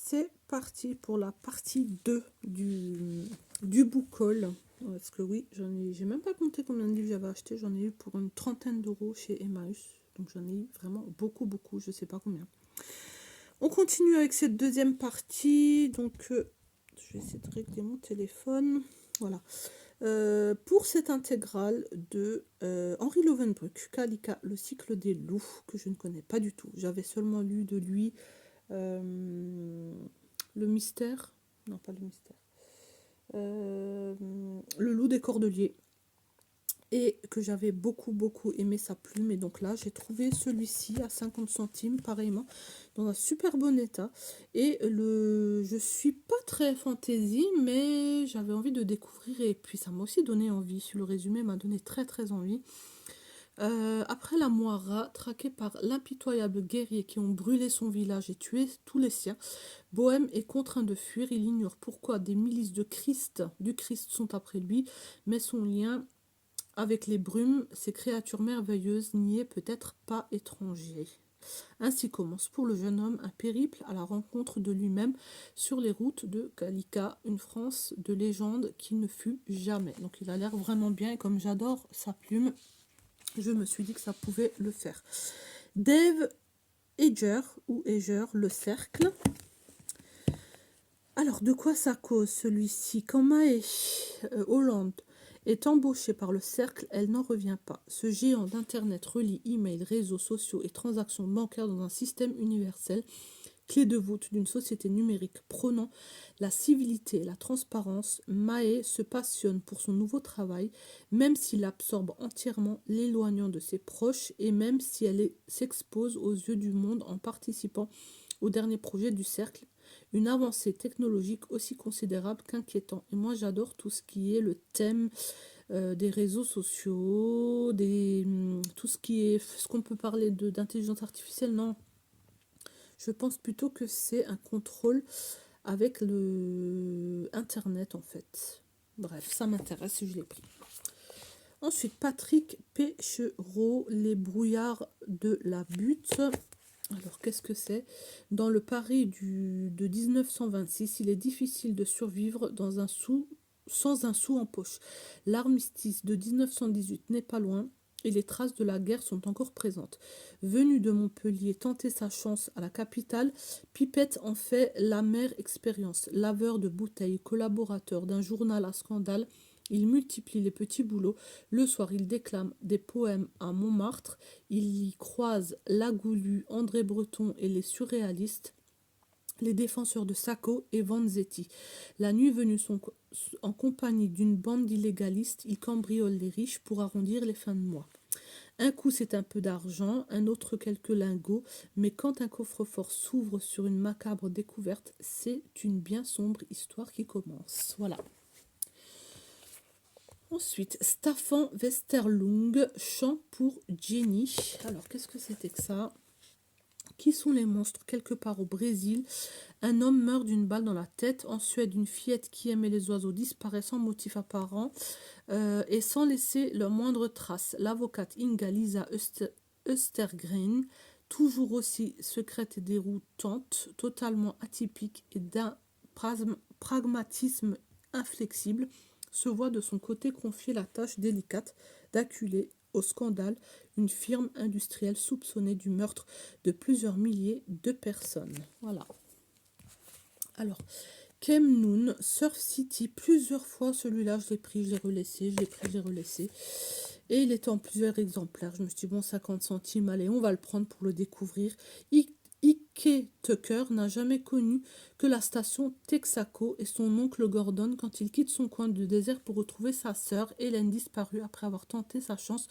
c'est parti pour la partie 2 du book haul. Parce que oui, j'ai même pas compté combien de livres j'avais acheté. J'en ai eu pour une trentaine d'euros chez Emmaüs. Donc j'en ai eu vraiment beaucoup, je sais pas combien. On continue avec cette deuxième partie. Donc je vais essayer de régler mon téléphone. Voilà. Pour cette intégrale de Henri Lovenbruck, Kalika, le cycle des loups, que je ne connais pas du tout. J'avais seulement lu de lui le mystère, non pas le mystère, le loup des Cordeliers, et que j'avais beaucoup aimé sa plume. Et donc là j'ai trouvé celui-ci à 50 centimes pareillement dans un super bon état. Et je suis pas très fantaisie, mais j'avais envie de découvrir, et puis ça m'a aussi donné envie. Le résumé m'a donné très envie. Après la Moira, traqué par l'impitoyable guerrier qui ont brûlé son village et tué tous les siens, Bohème est contraint de fuir. Il ignore pourquoi des milices du Christ sont après lui, mais son lien avec les brumes, ces créatures merveilleuses, n'y est peut-être pas étranger. Ainsi commence pour le jeune homme un périple à la rencontre de lui-même sur les routes de Kalika, une France de légende qui ne fut jamais. Donc il a l'air vraiment bien, et comme j'adore sa plume, je me suis dit que ça pouvait le faire. Dave Eger, ou Eger, le cercle. Alors, de quoi ça cause celui-ci? Quand Mae Holland est embauchée par le cercle, elle n'en revient pas. Ce géant d'Internet relie email, réseaux sociaux et transactions bancaires dans un système universel, clé de voûte d'une société numérique prônant la civilité et la transparence. Mae se passionne pour son nouveau travail, même s'il absorbe entièrement, l'éloignant de ses proches, et même si elle s'expose aux yeux du monde en participant au dernier projet du cercle, une avancée technologique aussi considérable qu'inquiétant. Et moi j'adore tout ce qui est le thème des réseaux sociaux, tout ce qui est ce qu'on peut parler d'intelligence artificielle. Non, je pense plutôt que c'est un contrôle avec le internet en fait. Bref, ça m'intéresse, je l'ai pris. Ensuite, Patrick Péchereau, les brouillards de la butte. Alors, qu'est-ce que c'est? Dans le Paris de 1926, il est difficile de survivre sans un sou en poche. L'armistice de 1918 n'est pas loin, et les traces de la guerre sont encore présentes. Venu de Montpellier tenter sa chance à la capitale, Pipette en fait l'amère expérience. Laveur de bouteilles, collaborateur d'un journal à scandale, il multiplie les petits boulots. Le soir, il déclame des poèmes à Montmartre. Il y croise Lagoulu, André Breton et les surréalistes, les défenseurs de Sacco et Vanzetti. La nuit venue, en compagnie d'une bande d'illégalistes, il cambriole les riches pour arrondir les fins de mois. Un coup, c'est un peu d'argent, un autre quelques lingots, mais quand un coffre-fort s'ouvre sur une macabre découverte, c'est une bien sombre histoire qui commence. Voilà. Ensuite, Staffan Westerlund, Chant pour Jenny. Alors, qu'est-ce que c'était que ça? Qui sont les monstres? Quelque part au Brésil, un homme meurt d'une balle dans la tête. En Suède, une fillette qui aimait les oiseaux disparaît sans motif apparent et sans laisser leur moindre trace. L'avocate Inga Lisa Östergren, toujours aussi secrète et déroutante, totalement atypique et d'un pragmatisme inflexible, se voit de son côté confier la tâche délicate d'acculer au scandale une firme industrielle soupçonnée du meurtre de plusieurs milliers de personnes. Voilà. Alors, Kemnoon, Surf City, plusieurs fois celui-là, je l'ai pris, je l'ai relaissé, je l'ai pris, je l'ai relaissé. Et il était en plusieurs exemplaires. Je me suis dit, bon, 50 centimes, allez, on va le prendre pour le découvrir. Ike Tucker n'a jamais connu que la station Texaco et son oncle Gordon quand il quitte son coin de désert pour retrouver sa sœur Hélène disparue après avoir tenté sa chance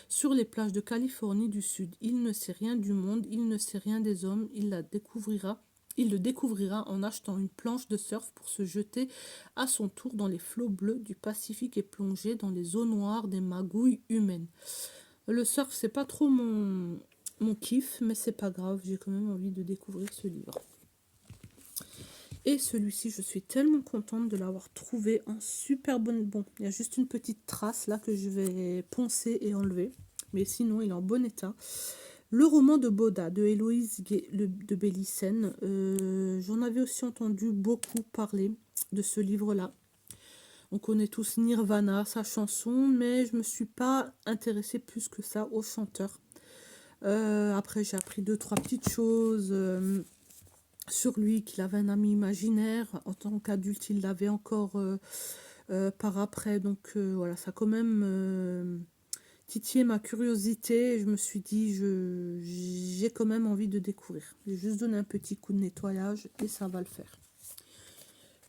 sur les plages de Californie du Sud. Il ne sait rien du monde, il ne sait rien des hommes, il le découvrira en achetant une planche de surf pour se jeter à son tour dans les flots bleus du Pacifique et plonger dans les eaux noires des magouilles humaines. Le surf, c'est pas trop mon kiff, mais c'est pas grave, j'ai quand même envie de découvrir ce livre. Et celui-ci, je suis tellement contente de l'avoir trouvé en super bonne... Bon, il y a juste une petite trace là que je vais poncer et enlever, mais sinon il est en bon état. Le roman de Boda, de Héloïse de Bélissen. J'en avais aussi entendu beaucoup parler de ce livre-là. On connaît tous Nirvana, sa chanson, mais je ne me suis pas intéressée plus que ça au chanteur. Après, j'ai appris 2-3 petites choses sur lui, qu'il avait un ami imaginaire. En tant qu'adulte, il l'avait encore par après. Donc voilà, ça a quand même titillé ma curiosité. Je me suis dit, j'ai quand même envie de découvrir. J'ai juste donné un petit coup de nettoyage et ça va le faire.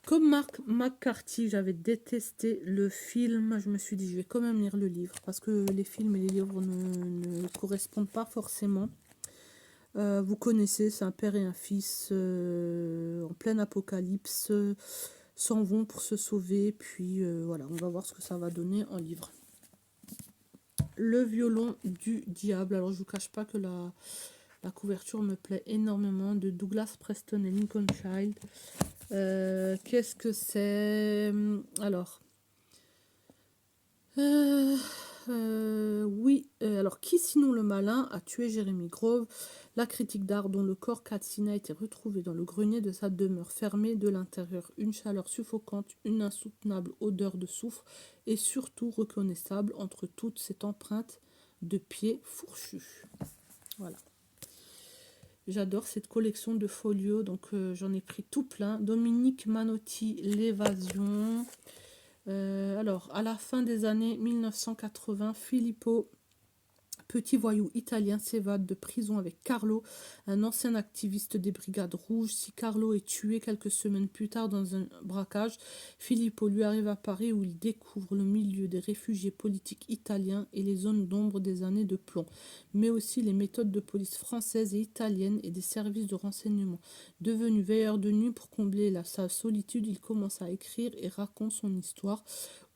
Comme Mark McCarthy, j'avais détesté le film. Je me suis dit, je vais quand même lire le livre. Parce que les films et les livres ne correspondent pas forcément. Vous connaissez, c'est un père et un fils en plein apocalypse. S'en vont pour se sauver. Puis voilà, on va voir ce que ça va donner en livre. Le violon du diable. Alors, je ne vous cache pas que la couverture me plaît énormément. De Douglas Preston et Lincoln Child. Qu'est-ce que c'est? Alors, oui, alors qui sinon le malin a tué Jeremy Grove, la critique d'art dont le corps calciné a été retrouvé dans le grenier de sa demeure fermée de l'intérieur, une chaleur suffocante, une insoutenable odeur de soufre et surtout reconnaissable entre toutes cette empreinte de pieds fourchus. Voilà. J'adore cette collection de folios, donc j'en ai pris tout plein. Dominique Manotti, L'évasion. Alors, à la fin des années 1980, Filippo, petit voyou italien, s'évade de prison avec Carlo, un ancien activiste des Brigades Rouges. Si Carlo est tué quelques semaines plus tard dans un braquage, Filippo lui arrive à Paris où il découvre le milieu des réfugiés politiques italiens et les zones d'ombre des années de plomb, mais aussi les méthodes de police françaises et italiennes et des services de renseignement. Devenu veilleur de nuit pour combler sa solitude, il commence à écrire et raconte son histoire,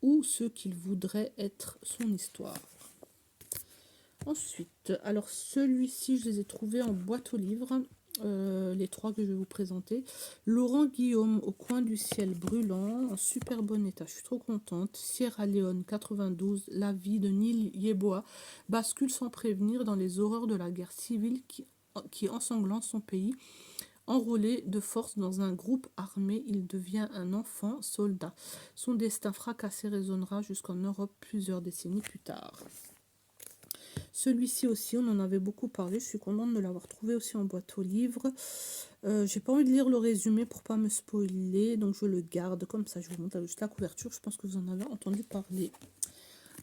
ou ce qu'il voudrait être son histoire. Ensuite, alors celui-ci, je les ai trouvés en boîte aux livres, les 3 que je vais vous présenter. Laurent Guillaume, Au coin du ciel brûlant, en super bon état, je suis trop contente. Sierra Leone 92, la vie de Neil Yeboah bascule sans prévenir dans les horreurs de la guerre civile qui ensanglante son pays. Enrôlé de force dans un groupe armé, il devient un enfant soldat. Son destin fracassé résonnera jusqu'en Europe plusieurs décennies plus tard. Celui-ci aussi, on en avait beaucoup parlé. Je suis contente de l'avoir trouvé aussi en boîte aux livres. J'ai pas envie de lire le résumé pour pas me spoiler, donc je le garde comme ça. Je vous montre juste la couverture. Je pense que vous en avez entendu parler.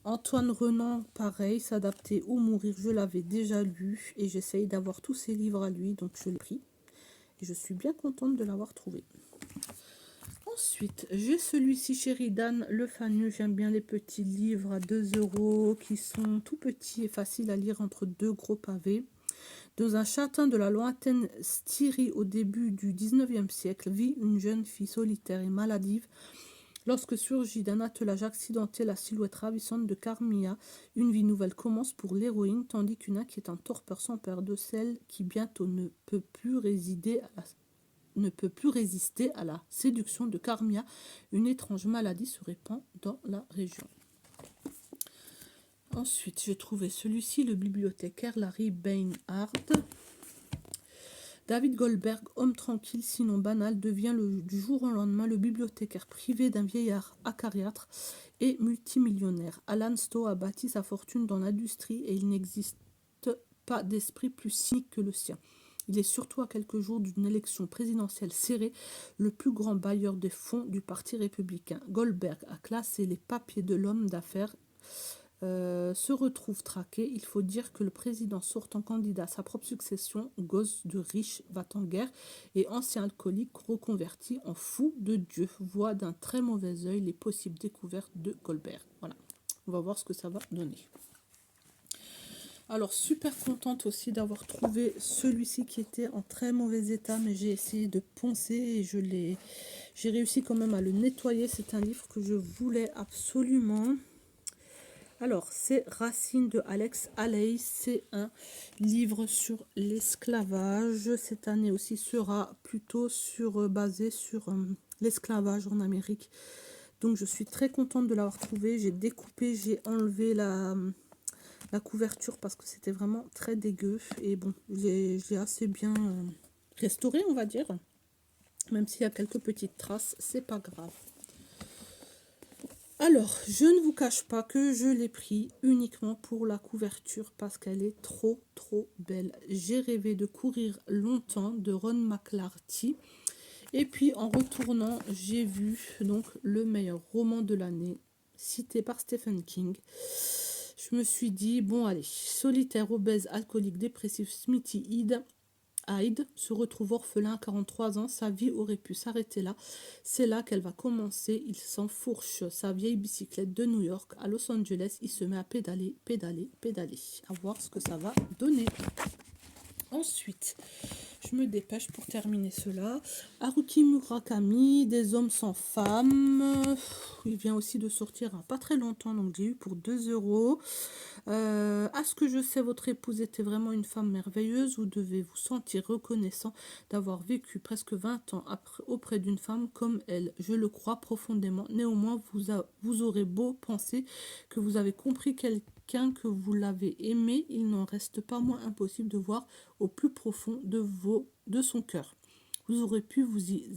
Antoine Renan, pareil, S'adapter ou mourir. Je l'avais déjà lu et j'essaye d'avoir tous ses livres à lui, donc je l'ai pris. Et je suis bien contente de l'avoir trouvé. Ensuite, j'ai celui-ci, Sheridan Le Fanu. J'aime bien les petits livres à 2 € qui sont tout petits et faciles à lire entre 2 gros pavés. Dans un châtain de la lointaine Styrie au début du 19e siècle, vit une jeune fille solitaire et maladive. Lorsque surgit d'un attelage accidenté la silhouette ravissante de Carmilla, une vie nouvelle commence pour l'héroïne, tandis qu'une inquiétante torpeur s'empare de celle qui bientôt ne peut plus résister à la séduction de Carmilla. Une étrange maladie se répand dans la région. Ensuite, j'ai trouvé celui-ci, le bibliothécaire Larry Bainhard. David Goldberg, homme tranquille sinon banal, devient du jour au lendemain le bibliothécaire privé d'un vieillard acariâtre et multimillionnaire. Alan Stowe a bâti sa fortune dans l'industrie et il n'existe pas d'esprit plus cynique que le sien. Il est surtout à quelques jours d'une élection présidentielle serrée, le plus grand bailleur des fonds du Parti républicain. Goldberg a classé les papiers de l'homme d'affaires se retrouve traqué. Il faut dire que le président sortant candidat à sa propre succession, gosse de riche, va en guerre et ancien alcoolique reconverti en fou de Dieu, voit d'un très mauvais œil les possibles découvertes de Goldberg. Voilà, on va voir ce que ça va donner. Alors, super contente aussi d'avoir trouvé celui-ci qui était en très mauvais état, mais j'ai essayé de poncer et j'ai réussi quand même à le nettoyer. C'est un livre que je voulais absolument. Alors, c'est Racine de Alex Haley. C'est un livre sur l'esclavage. Cette année aussi sera plutôt basé sur l'esclavage en Amérique. Donc, je suis très contente de l'avoir trouvé. J'ai découpé, j'ai enlevé la la couverture parce que c'était vraiment très dégueu. Et bon, je l'ai assez bien restauré, on va dire. Même s'il y a quelques petites traces, c'est pas grave. Alors, je ne vous cache pas que je l'ai pris uniquement pour la couverture parce qu'elle est trop belle. J'ai rêvé de courir longtemps de Ron McClarty. Et puis en retournant, j'ai vu donc le meilleur roman de l'année, cité par Stephen King. Je me suis dit, bon allez, solitaire, obèse, alcoolique, dépressif, Smithy Hyde se retrouve orphelin à 43 ans, sa vie aurait pu s'arrêter là. C'est là qu'elle va commencer. Il s'enfourche sa vieille bicyclette de New York à Los Angeles. Il se met à pédaler. À voir ce que ça va donner. Ensuite, je me dépêche pour terminer cela. Haruki Murakami, Des hommes sans femmes. Il vient aussi de sortir il n'y a pas très longtemps, donc j'ai eu pour 2 euros. À ce que je sais, votre épouse était vraiment une femme merveilleuse. Vous devez vous sentir reconnaissant d'avoir vécu presque 20 ans auprès d'une femme comme elle. Je le crois profondément. Néanmoins, vous aurez beau penser que vous avez compris quelqu'un, que vous l'avez aimé, il n'en reste pas moins impossible de voir au plus profond de son cœur. Vous aurez pu vous y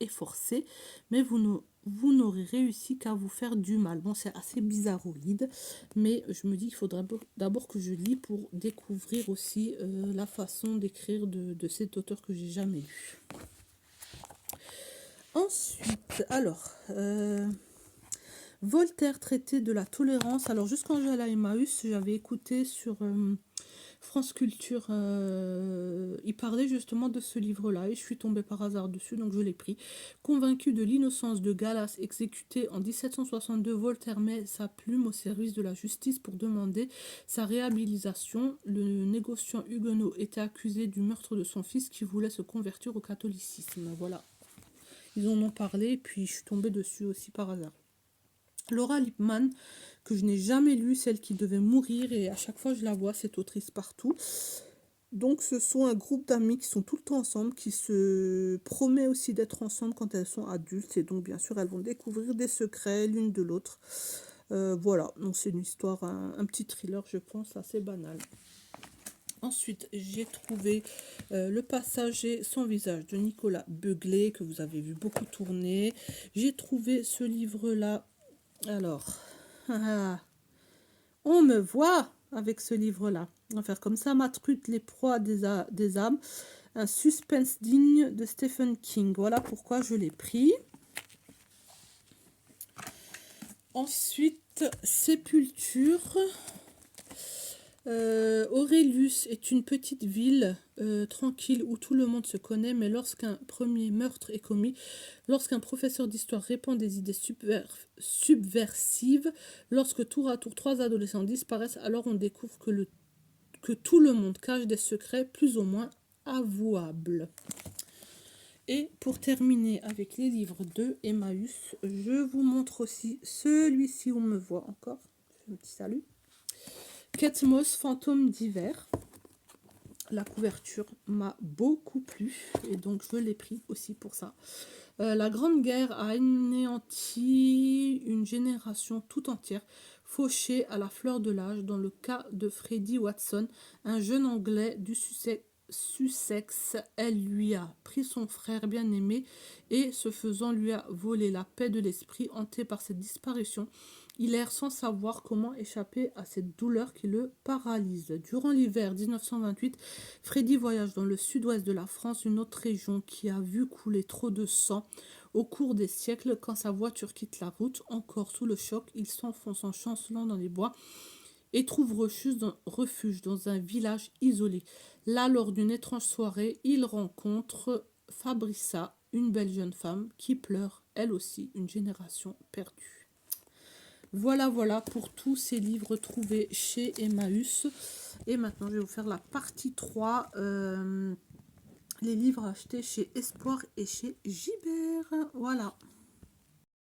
efforcer, mais vous n'aurez réussi qu'à vous faire du mal. Bon, c'est assez bizarroïde, mais je me dis qu'il faudrait d'abord que je lis pour découvrir aussi la façon d'écrire de cet auteur que j'ai jamais lu. Ensuite, alors, Voltaire, traité de la tolérance. Alors, juste quand j'allais à Emmaüs, j'avais écouté sur France Culture, il parlait justement de ce livre-là et je suis tombée par hasard dessus, donc je l'ai pris. Convaincu de l'innocence de Gallas, exécuté en 1762, Voltaire met sa plume au service de la justice pour demander sa réhabilitation. Le négociant huguenot était accusé du meurtre de son fils qui voulait se convertir au catholicisme. Voilà, ils en ont parlé, puis je suis tombée dessus aussi par hasard. Laura Lippmann, que je n'ai jamais lu, celle qui devait mourir, et à chaque fois je la vois, cette autrice partout. Donc ce sont un groupe d'amis qui sont tout le temps ensemble, qui se promet aussi d'être ensemble quand elles sont adultes, et donc bien sûr elles vont découvrir des secrets l'une de l'autre. Voilà, donc c'est une histoire, un petit thriller je pense assez banal. Ensuite, j'ai trouvé Le passager sans visage de Nicolas Beuglet, que vous avez vu beaucoup tourner. J'ai trouvé ce livre-là. Alors, on me voit avec ce livre-là. On va faire comme ça, Matrute, les proies des âmes. Un suspense digne de Stephen King. Voilà pourquoi je l'ai pris. Ensuite, Sépulture. Aurelius est une petite ville tranquille où tout le monde se connaît, mais lorsqu'un premier meurtre est commis, lorsqu'un professeur d'histoire répand des idées subversives, lorsque tour à tour 3 adolescents disparaissent, alors on découvre que tout le monde cache des secrets plus ou moins avouables. Et pour terminer avec les livres de Emmaüs, je vous montre aussi celui-ci où on me voit encore. Un petit salut. Kate Moss, Fantôme d'hiver. La couverture m'a beaucoup plu et donc je l'ai pris aussi pour ça. La Grande Guerre a anéanti une génération tout entière, fauchée à la fleur de l'âge. Dans le cas de Freddie Watson, un jeune Anglais du Sussex, elle lui a pris son frère bien-aimé et, ce faisant, lui a volé la paix de l'esprit. Hanté par cette disparition, il erre sans savoir comment échapper à cette douleur qui le paralyse. Durant l'hiver 1928, Freddy voyage dans le sud-ouest de la France, une autre région qui a vu couler trop de sang au cours des siècles. Quand sa voiture quitte la route, encore sous le choc, il s'enfonce en chancelant dans les bois et trouve refuge dans un village isolé. Là, lors d'une étrange soirée, il rencontre Fabrica, une belle jeune femme qui pleure, elle aussi, une génération perdue. Voilà pour tous ces livres trouvés chez Emmaüs. Et maintenant, je vais vous faire la partie 3. Les livres achetés chez Espoir et chez Gibert. Voilà.